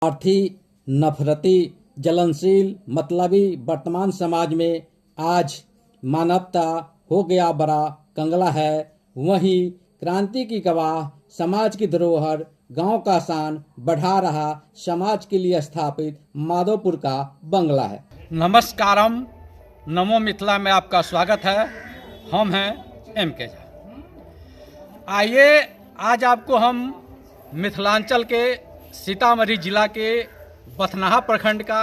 स्वार्थी, नफरती, जलनशील, मतलबी वर्तमान समाज में आज मानवता हो गया बड़ा कंगला है। वहीं क्रांति की गवाह, समाज की धरोहर, गांव का शान बढ़ा रहा समाज के लिए स्थापित माधोपुर का बंगला है। नमस्कारम, नमो मिथिला में आपका स्वागत है। हम हैं M.K. झा। आइए आज आपको हम मिथिलांचल के सीतामढ़ी जिला के बथनाहा प्रखंड का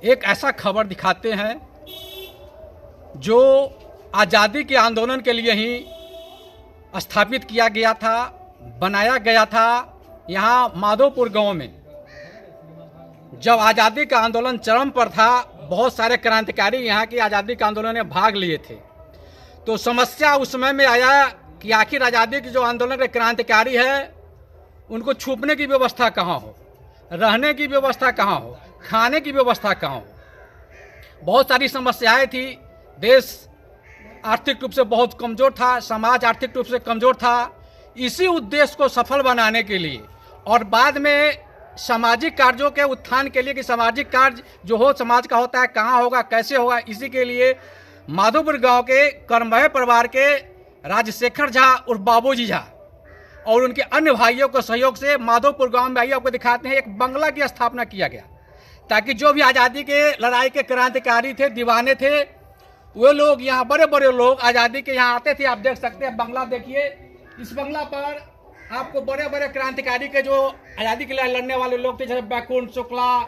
एक ऐसा खबर दिखाते हैं जो आज़ादी के आंदोलन के लिए ही स्थापित किया गया था, बनाया गया था। यहाँ माधोपुर गांव में जब आज़ादी का आंदोलन चरम पर था, बहुत सारे क्रांतिकारी यहाँ की आज़ादी के आंदोलन में भाग लिए थे। तो समस्या उस समय में आया कि आखिर आज़ादी के जो आंदोलन के क्रांतिकारी है उनको छुपने की व्यवस्था कहाँ हो, रहने की व्यवस्था कहाँ हो, खाने की व्यवस्था कहाँ हो। बहुत सारी समस्याएं थी। देश आर्थिक रूप से बहुत कमज़ोर था, समाज आर्थिक रूप से कमज़ोर था। इसी उद्देश्य को सफल बनाने के लिए और बाद में सामाजिक कार्यों के उत्थान के लिए कि सामाजिक कार्य जो हो समाज का होता है, कहाँ होगा, कैसे होगा, इसी के लिए माधोपुर गांव के कर्मय परिवार के राजशेखर झा और बाबूजी झा और उनके अन्य भाइयों के सहयोग से माधोपुर गांव में आइए आपको दिखाते हैं एक बंगला की स्थापना किया गया, ताकि जो भी आज़ादी के लड़ाई के क्रांतिकारी थे, दीवाने थे, वो लोग यहाँ बड़े बड़े लोग आज़ादी के यहाँ आते थे। आप देख सकते हैं बंगला, देखिए इस बंगला पर आपको बड़े बड़े क्रांतिकारी के जो आज़ादी के लिए लड़ने वाले लोग थे, जैसे बैकुंठ शुक्ला,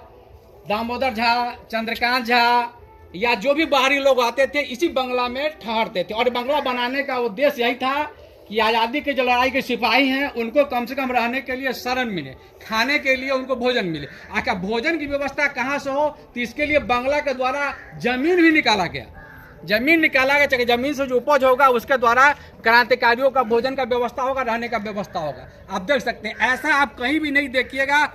दामोदर झा, चंद्रकांत झा, या जो भी बाहरी लोग आते थे इसी बंगला में ठहरते थे। और बंगला बनाने का उद्देश्य यही था कि आज़ादी के जो लड़ाई के सिपाही हैं उनको कम से कम रहने के लिए शरण मिले, खाने के लिए उनको भोजन मिले। आखिर भोजन की व्यवस्था कहाँ से हो, तो इसके लिए बंगला के द्वारा जमीन भी निकाला गया। जमीन निकाला गया, चाहे जमीन से जो उपज होगा उसके द्वारा क्रांतिकारियों का भोजन का व्यवस्था होगा, रहने का व्यवस्था होगा। आप देख सकते हैं ऐसा आप कहीं भी नहीं देखिएगा।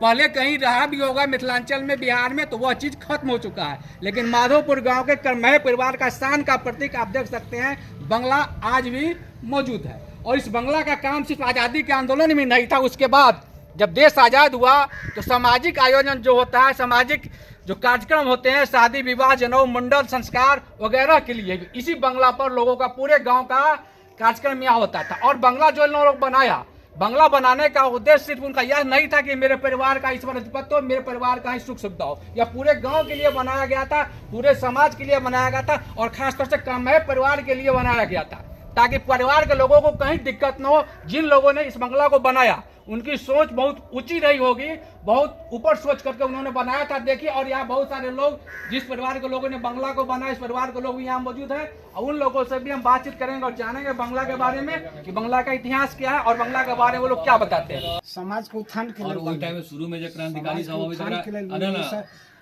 पहले कहीं रहा भी होगा मिथिलांचल में, बिहार में, तो वह चीज़ खत्म हो चुका है। लेकिन माधोपुर गांव के कर्मय परिवार का शान का प्रतीक आप देख सकते हैं, बंगला आज भी मौजूद है। और इस बंगला का काम सिर्फ आज़ादी के आंदोलन में नहीं था, उसके बाद जब देश आज़ाद हुआ तो सामाजिक आयोजन जो होता है, सामाजिक जो कार्यक्रम होते हैं, शादी विवाह, जनेऊ, मंडल, संस्कार वगैरह के लिए भी इसी बंगला पर लोगों का, पूरे गाँव का कार्यक्रम यहाँ होता था। और बंगला जो लोग बनाया, बंगला बनाने का उद्देश्य सिर्फ उनका यह नहीं था कि मेरे परिवार का ईश्वर अधिपत्य हो, मेरे परिवार का ही सुख सुविधा हो, या पूरे गांव के लिए बनाया गया था, पूरे समाज के लिए बनाया गया था, और खासतौर से कर्मय परिवार के लिए बनाया गया था, ताकि परिवार के लोगों को कहीं दिक्कत न हो। जिन लोगों ने इस बंगला को बनाया उनकी सोच बहुत ऊंची रही होगी, बहुत ऊपर सोच करके उन्होंने बनाया था। देखिए, और यहाँ बहुत सारे लोग, जिस परिवार के लोगों ने बंगला को बनाया, इस परिवार के लोग भी यहाँ मौजूद है, और उन लोगों से भी हम बातचीत करेंगे और जानेंगे बंगला के बारे में कि बंगला का इतिहास क्या है और बंगला के बारे में वो लोग क्या बताते हैं। समाज को उत्थान के लिए शुरू में जो क्रांतिकारी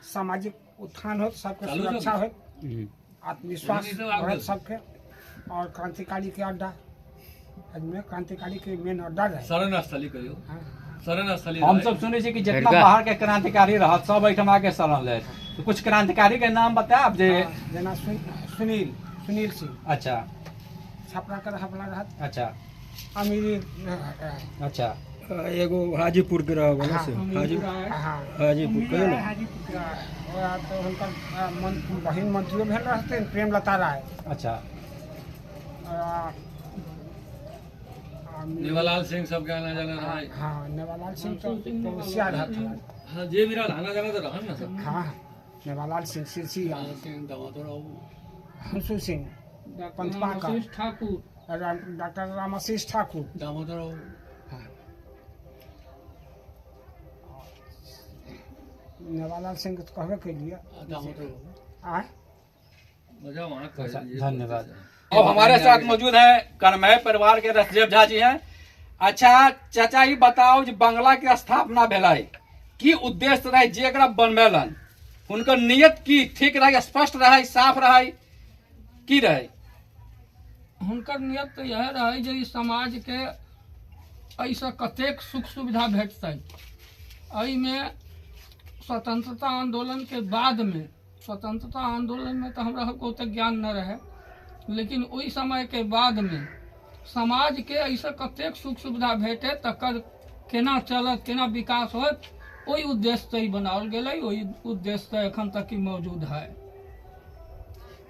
सामाजिक उत्थान हो, सबके सुरक्षा हो, आत्मविश्वास बढ़े सबके, और क्रांतिकारी के अड्डा में क्रांतिकारी के मेन अड्डा रहे, शरण स्थली कहियो, शरण स्थली। हम सब सुने कि जितना बाहर के क्रांतिकारी रहा सब ऐठमा के शरण ले। तो कुछ क्रांतिकारी के नाम बताया जना सुनील सिंह, अच्छा, छपरा का रहा, अच्छा, अमीरी, अच्छा, एगो हाजीपुर के रहा वाला से हाजीपुर कहे ना, तो उनका बहन मंत्रियों भेल रहते प्रेमलता राय, अच्छा, नेवालाल सिंह सब के आना जाना रहा है। हाँ, नेवालाल सिंह तो होशियार रहा था। हाँ, जे भी रहा आना जाना तो रहा ना सब। हाँ, नेवालाल सिंह, सिरसी, हंसू सिंह, पंथपा का ठाकुर, डॉक्टर रामाशीष ठाकुर, दामोदर, नेवालाल सिंह तो कहवे के लिए धन्यवाद। और हमारे साथ मौजूद है कर्मय परिवार के रसदेव झा जी हैं। अच्छा चाचा, ही बताओ जो बंगला की स्थापना भेलाई की उद्देश्य रहे, जेकरा बनवेलन उनकर नियत की ठीक रहे, स्पष्ट रहे, साफ रहे, की रहे? हुनकर नियत तो यह रहे जे समाज के ऐसा कतेक सुख सुविधा भेटतै। एहिमे स्वतंत्रता आंदोलन के बाद में, स्वतंत्रता आंदोलन में तो हमरा को ओते ज्ञान न रहे, लेकिन ओहि समय के बाद में समाज के ऐसा कतेक सुख सुविधा भेटे, तकर केना चलत, केना विकास होत, वही उद्देश्य से ही बनावल गेलै, वही उद्देश्य से एखन तक ही मौजूद है।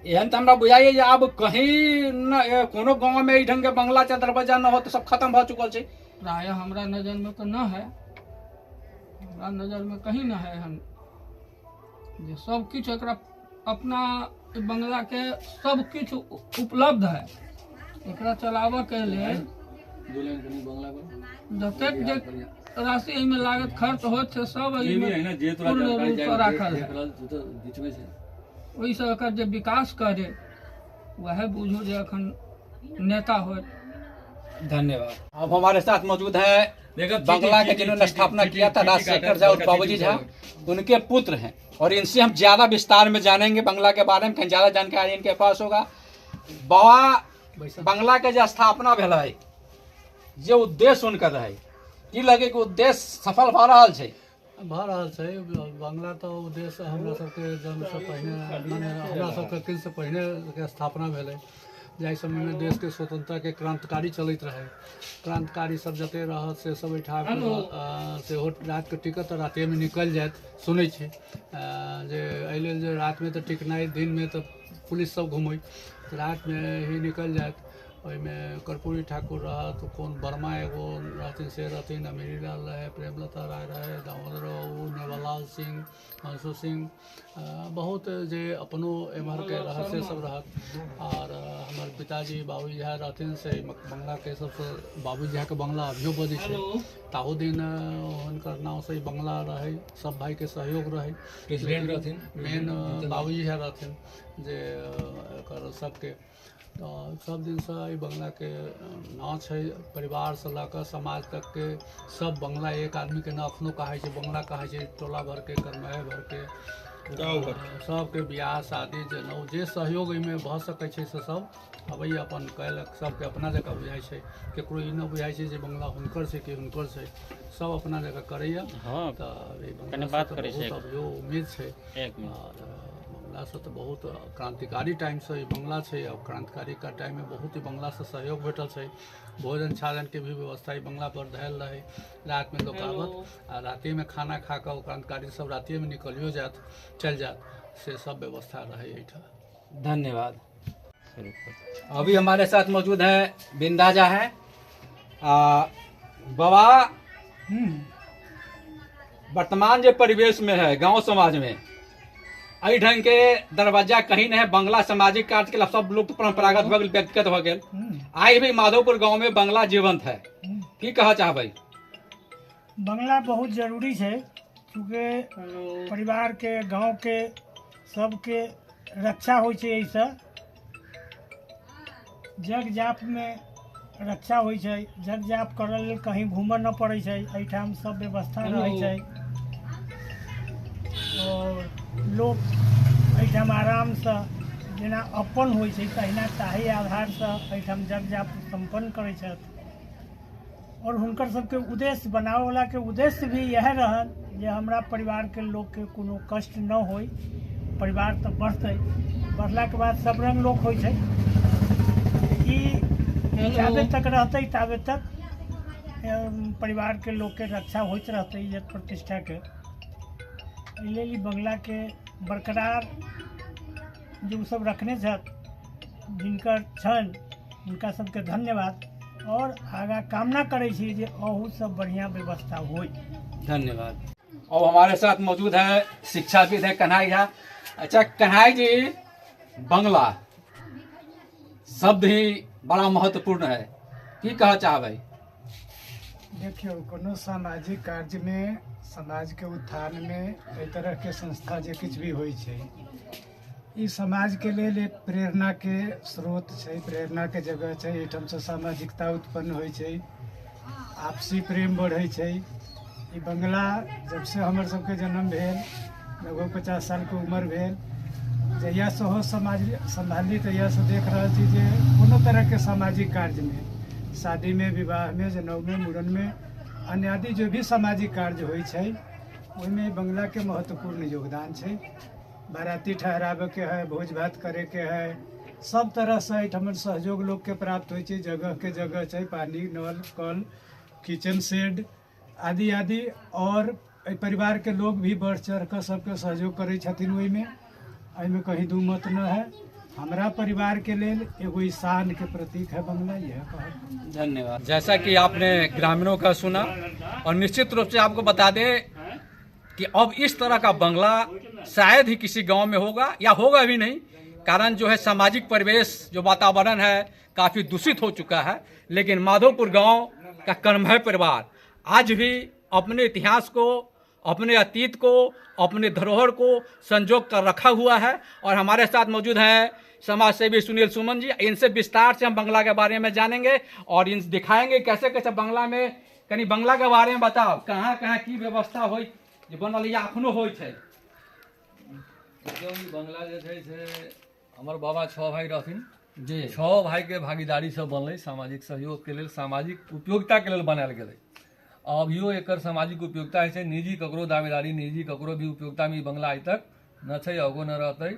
एहन तो हमरा बुझाइए जे आब कहीं न कोनो गांव में ई ढंग के बंगला चाहे दरवाजा न हो तो सब खत्म भ चुकल छै। प्रायः हमरा नजर में तो न है, हमरा नजर में कहीं न है एहन जे सब किछु एकरा अपना बंगला के सब किछु उपलब्ध है। एकरा चलाबऽ के लेल जतेक जे राशि एहिमे लागत खर्च होइत छै सब एहिमे पूर्ण रूप से राखल है। ओहि से एकर जे विकास करे वह बुझू जे अखन नेता होत। धन्यवाद। अब हमारे साथ मौजूद है बंगला के जिन्होंने स्थापना किया था राजशेखर झा और बाबूजी झा, उनके पुत्र हैं और इनसे हम ज्यादा विस्तार में जानेंगे बंगला के बारे में, कहीं ज्यादा जानकारी इनके पास होगा। बाबा बंगला के जो स्थापना भेल है, जे उद्देश्य उनकर रहे, की लगे कि उद्देश्य सफल भ रहल छै? भऽ रहल छै। बंगला तो उद्देश्य हमरा सबके जन्म से पहिने मने हमरा सबके किन से पहिने के स्थापना भेलै, जाहि समय में देश के स्वतंत्रता के क्रांतिकारी चलैत रहे। क्रांतिकारी सब जते रहत से सब एहिठाम सेहो रात के टिकट राते में निकल जायत सुनै छै जे एहि लेल जे रात में तो टिकनाइ, दिन में तो पुलिस सब घूमै, रात में ही निकल जायत। ओहिमे कर्पूरी ठाकुर रहत, कौन वर्मा एगो रहथिन से रहथिन, अमीरी लाल रहे, प्रेमलता राय रहे, दामोदर बाबू, नेवालाल सिंह, हंसू सिंह, बहुत जे अपनो एम्हर के रहत से सब रहत। और हमारे पिताजी बाबूजी झा रहथिन से बंगला के सबसे बाबूजी झा के बंगला अभियो बनै छै। ताहू दिन हुनकर नाम से बंगला रहे, सब भाई के सहयोग रहे। प्रेसिडेंट रहथिन, मेन बाबूजी झा रहथिन जे एकर सबके सब दिन से ई बंगला के नाच है। परिवार से लऽ समाज तक के सब बंगला एक आदमी के ना अखनो कहे छै बंगला कहे छै, टोला भर के, करमाह भर के, सबके बियाह शादी जनऊ जे सहयोग एहिमे भऽ सकै छै से सब अबै अपन कयलक। सबके अपना जगह बुझाइ छै, केकरो ई नहि बुझाइ छै जे बंगला हुनकर छै कि हुनकर छै, सब अपना जगह करैया। तऽ बात करै छै अभियो उम्मीद छै। बंगला से तो बहुत क्रांतिकारी टाइम से बंगला है और क्रांतिकारी का टाइम में बहुत ही बंगला से सहयोग भेटल है। भोजन छाजन के भी व्यवस्था ही बंगला पर धैल रहे। रात में लोग आवत आ राति में खाना खा कर क्रांतिकारी सब राति में निकलियो जात चल जात, से सब व्यवस्था रहे एहिठाम। धन्यवाद। अभी हमारे साथ मौजूद है बिंदाजा है। बाबा वर्तमान जो परिवेश में है गांव समाज में एहि ढंग के दरवाजा कहीं नहीं है। बंगला सामाजिक कार्य के लिए सब लोग परंपरागत भ गेल, व्यक्तिगत भ गेल। आई भी माधोपुर गांव में बंगला जीवंत है, की कहा चाहबै? बंगला बहुत जरूरी है क्योंकि परिवार के, गांव के सबके रक्षा हो ऐसा जग जाप में रक्षा हो, जग जाप करल लेल कहीं घूमऽ न पड़े छै, एहिठाम सब व्यवस्था रहे छै और लोग एहिठाम आराम से जेना अपन होइ छै तहिना ताही आधार से एहिठाम जग जाप संपन्न करै छथि। और हुनकर सबके उद्देश्य बनावे वाला के उद्देश्य भी यह रहल जे हमरा परिवार के लोग के कोनो कष्ट न होय, परिवार तो बढ़तै, बढ़ला के बाद सब रंग लोग होइ छै। ई जाबे तक रहतै ताबे तक परिवार के लोग के रक्षा होइत रहतै, इज्जत प्रतिष्ठा के। एहि लेल ई बंगला के बरकरार जो सब रखने छथि, जिनकर छनि हुनका सबके धन्यवाद और आगा कामना करै छी जे अहू सब बढ़िया व्यवस्था होय। धन्यवाद। और हमारे साथ मौजूद है शिक्षाविद है कन्हैया झा। अच्छा कन्हैया जी, बंगला शब्द ही बड़ा महत्वपूर्ण है, की कह चाहबै? देखियो कोनो सामाजिक कार्य में, समाज के उत्थान में एहि तरह के संस्था जे किछु भी होइ छै, ई समाज के लेल एक प्रेरणा के स्रोत छै, प्रेरणा के जगह छै। एहिठाम से सामाजिकता उत्पन्न होइ छै, आपसी प्रेम बढ़ै छै। ई बंगला जब से हमर सबके जन्म भेल, लगभग 50 साल के उम्र भेल, जहिया से हो समाज संभाली तहिया से देख रहल छी जे कोनो तरह के सामाजिक कार्य में, शादी में, विवाह में, जनेऊ में, मूड़न में, अन्य आदि जो भी सामाजिक कार्य होइ छै ओहिमे बंगला के महत्वपूर्ण योगदान छै। बाराती ठहराबे के है, भोज भात करे के है, सब तरह से एहिठाम सहयोग लोग के प्राप्त होइ छै। जगह के जगह छै, पानी, नल, कल, किचन शेड आदि आदि। और एहि परिवार के लोग भी बढ़ चढ़ कर सबके सहयोग करै छथिन। ओहिमे एहिमे कहीं दू मत न है। हमरा परिवार के लेल एगो ईशान के प्रतीक है बंगला, यह कहब। धन्यवाद। जैसा कि आपने ग्रामीणों का सुना, और निश्चित रूप से आपको बता दें कि अब इस तरह का बंगला शायद ही किसी गांव में होगा, या होगा भी नहीं। कारण जो है सामाजिक परिवेश, जो वातावरण है काफ़ी दूषित हो चुका है। लेकिन माधोपुर गांव का कर्मभय परिवार आज भी अपने इतिहास को, अपने अतीत को, अपने धरोहर को संजोग कर रखा हुआ है। और हमारे साथ मौजूद हैं समाज सेवी सुनील सुमन जी। इनसे विस्तार से हम बंगला के बारे में जानेंगे और इन दिखाएंगे कैसे कैसे बंगला में, कनी बंगला के बारे में बताओ, कहाँ कहाँ की व्यवस्था हो बनल या अखनो हो। बंगला जे छै से हमर बाबा 6 भाई रहथिन जी। 6 भाई के भागीदारी से बनलै। सामाजिक सहयोग के लेल, सामाजिक उपयोगिता के लेल बनायल गेलै। अभियो एकर सामाजिक उपयोगिता है, निजी ककरो दावेदारी, निजी ककरो भी उपयोगिता में बंगला आज तक न छै, आगो न रहतै।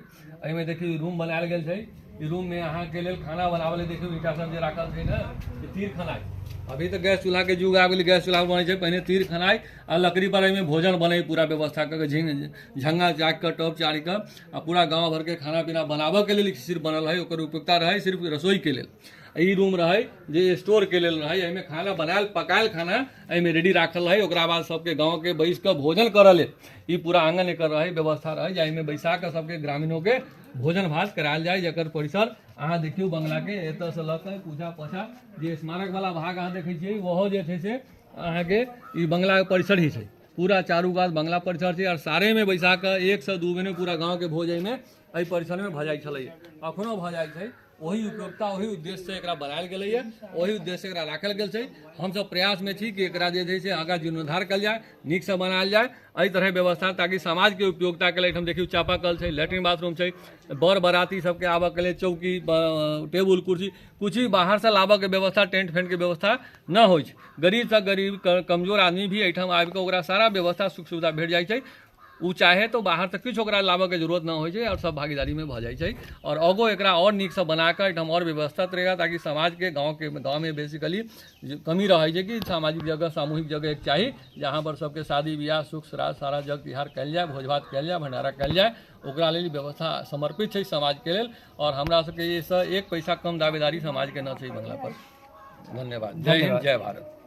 एहिमे देखियो रूम बनायल गेल छै। ई रूम में अहाँ के लेल खाना बनावे लेल देखियो ईटा सब जे राखल छै न, तीर खनाइ। अभी तो गैस चूल्हा के युग आ गेलै, गैस चूल्हा बनै छै, पहिने तीर खनाइ आ लकड़ी पर एहिमे भोजन बनै, पूरा व्यवस्था करके झंगा चाक के टॉप चारी के आ पूरा गाँव भर के खाना पीना बनाबऽ के लेल सिर्फ बनल है। ओकर उपयोगिता रहे सिर्फ रसोई के लेल। ई रूम रहे जे स्टोर के लेल रहे, एहिमे खाना बनायल पकायल खाना एहिमे रेडी राखल रहे। ओकरा बाद सबके गाँव के बैस के भोजन करल है। ई पूरा आंगन एकर रहे व्यवस्था रहे, जाहिमे बैसा के सबके ग्रामीणों के भोजन भात करायल जाए। जकर परिसर अहाँ देखियो बंगला के एतऽ से लऽ के पूजा पाछा जे स्मारक वाला भाग अहाँ देखै छियै, ओहो जे छै से अहाँके ई बंगला के परिसर ही छै। पूरा चारू कात बंगला परिसर छै और सारे में बैसा के 1 से 2 महीने पूरा गाँव के भोज में एहि परिसर में भऽ जाइ छलै, अखनो भऽ जाइ छै। वही उपयोगिता, वही उद्देश्य से एकरा बनायल गेलै है, वही उद्देश्य से एकरा राखल गेल छै। हम सब प्रयास में छी कि एकरा जे छै से आगाँ जीर्णोद्धार कल जाए, नीक से बनायल जाए एहि तरह व्यवस्था, ताकि समाज के उपयोगिता के लेल। हम देखियो चापाकल छै, लैट्रिन बाथरूम छै, बर बराती सबके आबऽ के लेल चौकी, टेबुल कुर्सी, कुछ भी बाहर से लाबऽ के व्यवस्था, टेंट फेंट के व्यवस्था न होइ छै। गरीब से गरीब कमजोर आदमी भी एहिठाम आबि कऽ ओकरा सारा व्यवस्था सुख सुविधा भेट जाइ छै। उ चाहे तो बाहर से किछु ओकरा लाबऽ के जरूरत ना होइ छै और सब भागीदारी में भऽ जाइ छै। और आगो एकरा और नीक से बनाकर एहिठाम और व्यवस्था रहेगा, ताकि समाज के गाँव में बेसिकली कमी रहे छै कि सामाजिक जगह, सामूहिक जगह एक चाहिए, जहाँ पर सबके शादी ब्याह, सुख श्राद्ध, सारा जग तिहार कयल जाए, भोज भात कयल जाए, भंडारा कयल जाए। ओकरा लेल व्यवस्था समर्पित छै समाज के लेल। और हमरा सबके ये 1 पैसा कम दावेदारी समाज के न छै बंगला पर। धन्यवाद। जय हिंद, जय भारत।